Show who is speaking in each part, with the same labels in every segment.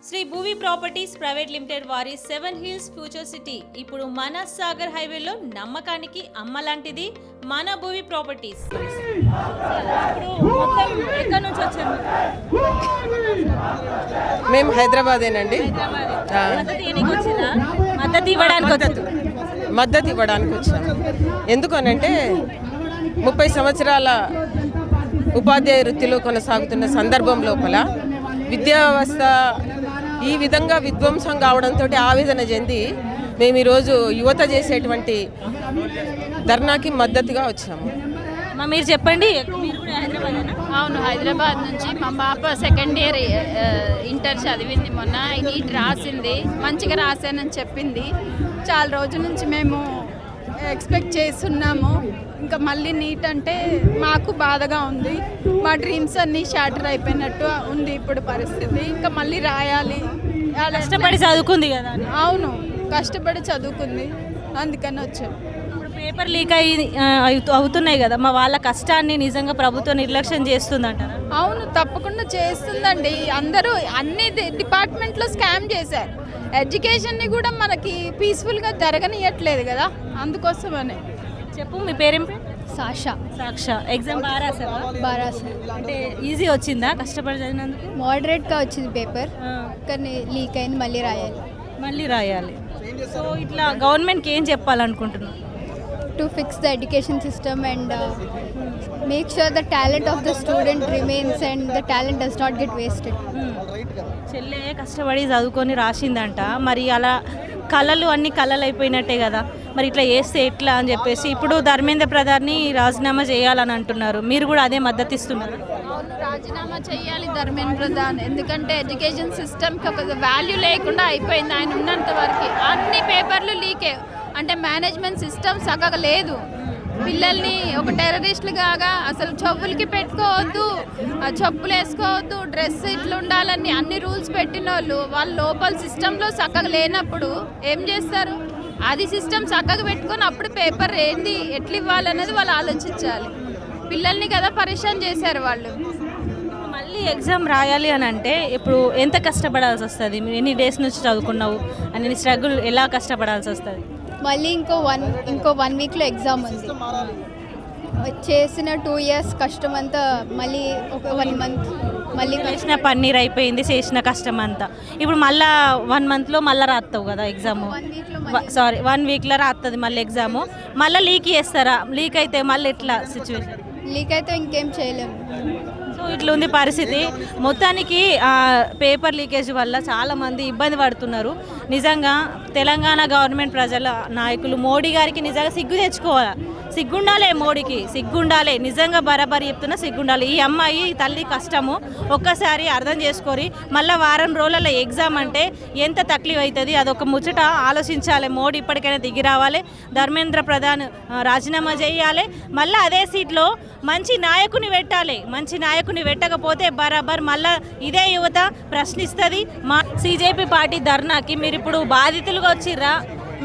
Speaker 1: Shri Bhuvi properties private limited వారి 7 hills future city ఇప్పుడు మన సాగర్ హైవేలో నమ్మకానికి అమ్మ లాంటిది మన భూవి ప్రాపర్టీస్. ఇప్పుడు మొత్తం ఎక్కడి నుంచి వచ్చారు?
Speaker 2: మేము హైదరాబాదేనండి. మద్దతు ఇవ్వడానికి వచ్చాము. ఎందుకనంటే 30 సంవత్సరాల ఉపాధ్యాయ వృత్తిలో కొనసాగుతున్న సందర్భం లోపల విద్యా వ్యవస్థ ఈ విధంగా విధ్వంసం కావడంతో ఆవేదన చెంది మేము ఈరోజు యువత చేసేటువంటి ధర్నాకి మద్దతుగా వచ్చాము.
Speaker 1: మీరు చెప్పండి.
Speaker 3: అవును, హైదరాబాద్ నుంచి మా పాప సెకండ్ ఇయర్ ఇంటర్ చదివింది. మొన్న నీట్ రాసింది, మంచిగా రాశానని చెప్పింది. చాలా రోజుల నుంచి మేము ఎక్స్పెక్ట్ చేస్తున్నాము. ఇంకా మళ్ళీ నీట్ అంటే మాకు బాధగా ఉంది. మా డ్రీమ్స్ అన్నీ షాటర్ అయిపోయినట్టు ఉంది ఇప్పుడు పరిస్థితి. ఇంకా మళ్ళీ రాయాలి.
Speaker 1: కష్టపడి చదువుకుంది కదా.
Speaker 3: అవును, కష్టపడి చదువుకుంది, అందుకని వచ్చాం.
Speaker 1: ఇప్పుడు పేపర్ లీక్ అవుతున్నాయి కదా, మా వాళ్ళ కష్టాన్ని నిజంగా ప్రభుత్వం నిర్లక్ష్యం చేస్తుందంటారా?
Speaker 3: అవును, తప్పకుండా చేస్తుందండి. అందరూ అన్ని డిపార్ట్మెంట్లో స్కామ్ చేశారు. ఎడ్యుకేషన్ని కూడా మనకి పీస్ఫుల్గా జరగనియట్లేదు కదా, అందుకోసమనే.
Speaker 1: చెప్పు, మీ పేరేం?
Speaker 3: సాక్షా.
Speaker 1: సాక్షా, ఎగ్జామ్ బాగా రాసావా?
Speaker 3: బాగా రాసా.
Speaker 1: అంటే ఈజీ వచ్చిందా కష్టపడి చదివినందుకు?
Speaker 3: మోడరేట్గా వచ్చింది పేపర్, కానీ లీక్ అయింది, మళ్ళీ రాయాలి.
Speaker 1: సో ఇట్లా గవర్నమెంట్కి ఏం చెప్పాలనుకుంటున్నాను?
Speaker 3: To fix the education system and make sure the talent of the student remains and the talent does not get wasted.
Speaker 1: చెల్లె కష్టపడి చదువుకొని రాసిందంట, మరి అలా అన్ని కళలు అయిపోయినట్టే కదా, మరి ఇట్లా చేస్తే ఎట్లా అని చెప్పేసి ఇప్పుడు ధర్మేంద్ర ప్రధాన్ని రాజీనామా చేయాలని అంటున్నారు. మీరు కూడా అదే మద్దతు ఇస్తున్నారు?
Speaker 3: రాజీనామా చేయాలి ధర్మేంద్ర ప్రధాన్, ఎందుకంటే ఎడ్యుకేషన్ సిస్టమ్కి ఒక వాల్యూ లేకుండా అయిపోయింది. ఆయన ఉన్నంత వరకు అన్ని పేపర్లు లీకే, అంటే మేనేజ్మెంట్ సిస్టమ్ చక్కగా లేదు. పిల్లల్ని ఒక టెర్రరిస్టులుగా అసలు చెప్పులకి పెట్టుకోవద్దు, చెప్పులు వేసుకోవద్దు, డ్రెస్ ఇట్లా ఉండాలని అన్ని రూల్స్ పెట్టిన వాళ్ళు లోపల సిస్టంలో చక్కగా లేనప్పుడు ఏం చేస్తారు? అది సిస్టమ్ చక్కగా పెట్టుకొని అప్పుడు పేపర్ ఏంది ఎట్లా ఇవ్వాలనేది వాళ్ళు ఆలోచించాలి. పిల్లల్ని కదా పరేషాన్ చేశారు వాళ్ళు.
Speaker 1: మళ్ళీ ఎగ్జామ్ రాయాలి అని అంటే ఇప్పుడు ఎంత కష్టపడాల్సి వస్తుంది? ఎన్ని డేస్ నుంచి చదువుకున్నావు అని స్ట్రగుల్ ఎలా కష్టపడాల్సి వస్తుంది?
Speaker 3: మళ్ళీ ఇంకో వన్ వీక్లో ఎగ్జామ్ ఉంది. చేసిన 2 years కష్టం అంతా మళ్ళీ ఒక 1 month మళ్ళీ
Speaker 1: చేసిన పన్నీర్ అయిపోయింది, చేసిన కష్టం అంతా. ఇప్పుడు మళ్ళీ 1 monthలో మళ్ళీ రాస్తావు కదా ఎగ్జాము? 1 వీక్లో రాస్తుంది మళ్ళీ ఎగ్జాము. మళ్ళీ లీక్ చేస్తారా? లీక్ అయితే మళ్ళీ ఎట్లా సిచ్యువేషన్?
Speaker 3: లీక్ అయితే ఇంకేం చేయలేము.
Speaker 1: సో ఇట్లా ఉంది పరిస్థితి. మొత్తానికి పేపర్ లీకేజ్ వల్ల చాలామంది ఇబ్బంది పడుతున్నారు. నిజంగా తెలంగాణ గవర్నమెంట్ ప్రజల నాయకులు మోడీ గారికి నిజంగా సిగ్గు తెచ్చుకోవాలి. సిగ్గుండాలి, మోడీకి సిగ్గుండాలి. నిజంగా బరాబరి చెప్తున్నా, సిగ్గుండాలి. ఈ అమ్మాయి తల్లి కష్టము ఒక్కసారి అర్థం చేసుకొని మళ్ళీ వారం రోజుల ఎగ్జామ్ అంటే ఎంత తక్లీఫ్ అవుతుంది, అదొక ముచ్చట ఆలోచించాలి. మోడీ ఇప్పటికైనా దిగి రావాలి, ధర్మేంద్ర ప్రధాన్ రాజీనామా చేయాలి, మళ్ళీ అదే సీట్లో మంచి నాయకుని పెట్టాలి. మంచి నాయకుని పెట్టకపోతే బరాబర్ మళ్ళీ ఇదే యువత ప్రశ్నిస్తుంది. మా CJP పార్టీ ధర్నాకి మీరు ఇప్పుడు బాధితులుగా వచ్చిర్రా,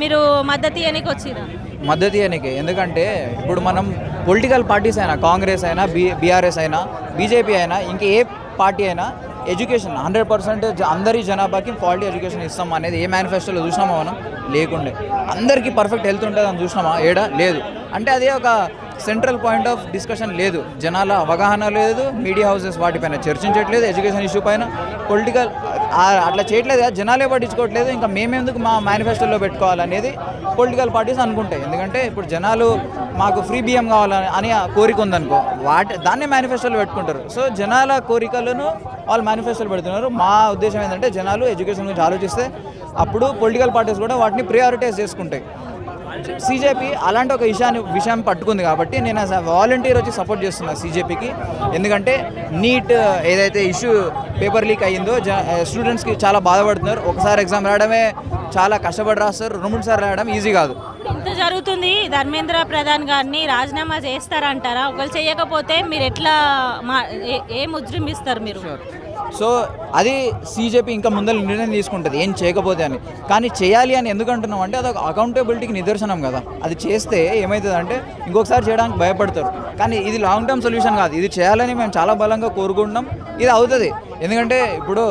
Speaker 1: మీరు మద్దతు ఇవ్వడానికి వచ్చిర్రా?
Speaker 4: మద్దతు ఇవ్వడానికి. ఎందుకంటే ఇప్పుడు మనం పొలిటికల్ పార్టీస్ అయినా, కాంగ్రెస్ అయినా, BRS అయినా, BJP అయినా, ఇంక ఏ పార్టీ అయినా ఎడ్యుకేషన్ 100% అందరి జనాభాకి క్వాలిటీ ఎడ్యుకేషన్ ఇస్తాం అనేది ఏ మేనిఫెస్టోలో చూసినామా మనం? లేకుండే. అందరికీ పర్ఫెక్ట్ హెల్త్ ఉంటుంది అని చూసినామా? ఏడా లేదు. అంటే అదే ఒక సెంట్రల్ పాయింట్ ఆఫ్ డిస్కషన్ లేదు. జనాల అవగాహన లేదు, మీడియా హౌసెస్ వాటిపైన చర్చించట్లేదు, ఎడ్యుకేషన్ ఇష్యూ పైన పొలిటికల్ అట్లా చేయట్లేదు కదా, జనాలే పట్టించుకోవట్లేదు. ఇంకా మేమెందుకు మా మేనిఫెస్టోలో పెట్టుకోవాలనేది పొలిటికల్ పార్టీస్ అనుకుంటాయి. ఎందుకంటే ఇప్పుడు జనాలు మాకు ఫ్రీ బియ్యం కావాలని అని కోరిక ఉందనుకో, దాన్నే మేనిఫెస్టోలో పెట్టుకుంటారు. సో జనాల కోరికలను వాళ్ళు మేనిఫెస్టోలో పెడుతున్నారు. మా ఉద్దేశం ఏంటంటే జనాలు ఎడ్యుకేషన్ గురించి ఆలోచిస్తే అప్పుడు పొలిటికల్ పార్టీస్ కూడా వాటిని ప్రియారిటైజ్ చేసుకుంటాయి. CJP అలాంటి ఒక విషయం పట్టుకుంది కాబట్టి నేను వాలంటీర్ వచ్చి సపోర్ట్ చేస్తున్నా CJPకి. ఎందుకంటే నీట్ ఏదైతే ఇష్యూ పేపర్ లీక్ అయ్యిందో స్టూడెంట్స్కి చాలా బాధపడుతున్నారు. ఒకసారి ఎగ్జామ్ రాయడమే చాలా కష్టపడి రాస్తారు, 2-3 సార్లు రాయడం ఈజీ కాదు.
Speaker 1: ఇంత జరుగుతుంది. ధర్మేంద్ర ప్రధాన్ గారిని రాజీనామా చేస్తారంటారా? ఒకవేళ చేయకపోతే మీరు ఎట్లా ఏ ఉద్యమిస్తారు మీరు?
Speaker 4: సో అది CJP ఇంకా ముందర నిర్ణయం తీసుకుంటుంది ఏం చేయకపోతే అని. కానీ చేయాలి అని ఎందుకు అంటున్నాం అంటే అది ఒక అకౌంటబిలిటీకి నిదర్శనం కదా. అది చేస్తే ఏమవుతుంది అంటే ఇంకొకసారి చేయడానికి భయపడతారు. కానీ ఇది లాంగ్ టర్మ్ సొల్యూషన్ కాదు. ఇది చేయాలని మేము చాలా బలంగా కోరుకుంటున్నాం. ఇది అవుతుంది. ఎందుకంటే ఇప్పుడు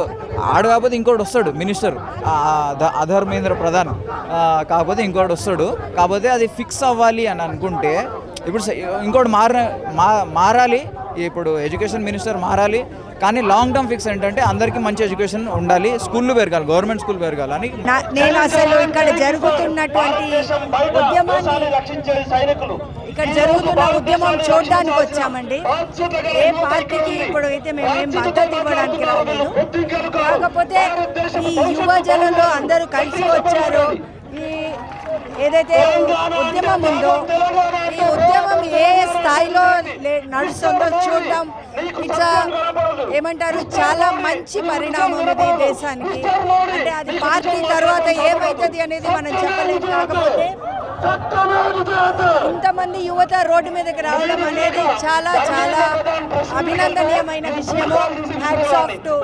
Speaker 4: ఆడు కాకపోతే ఇంకోటి వస్తాడు మినిస్టర్, అధర్మేంద్ర ప్రధాన్ కాకపోతే ఇంకోటి వస్తాడు. కాకపోతే అది ఫిక్స్ అవ్వాలి అని అనుకుంటే ఇప్పుడు ఇంకోటి మారాలి. ఇప్పుడు ఎడ్యుకేషన్ మినిస్టర్ మారాలి, కానీ లాంగ్ టర్మ్ ఫిక్స్ ఏంటంటే అందరికీ మంచి ఎడ్యుకేషన్ ఉండాలి, స్కూళ్ళు పెరగాలి, గవర్నమెంట్ స్కూల్ పెరగాలి అని.
Speaker 5: నేను అసలు ఇక్కడ జరుగుతున్నటువంటి ఉద్యమం చూడడానికి వచ్చామండి. ఏ పార్టీకి ఇప్పుడు అయితే మేమేం మద్దతు ఇవ్వడానికి రాలేదు. కాకపోతే ఈ యువజనులు అందరూ కలిసి వచ్చారు. ఈ ఏదైతే ఉద్యమం ఉందో ఈ ఉద్యమం ఏ స్థాయిలో నడుస్తుందో చూడడం ఇట్లా ఏమంటారు, చాలా మంచి పరిణామం ఇది దేశానికి. అంటే అది పార్టీ తర్వాత ఏమవుతుంది అనేది మనం చెప్పలేము. కాకపోతే ఇంతమంది యువత రోడ్డు మీదకి రావడం అనేది చాలా చాలా అభినందనీయమైన విషయము. Hats off to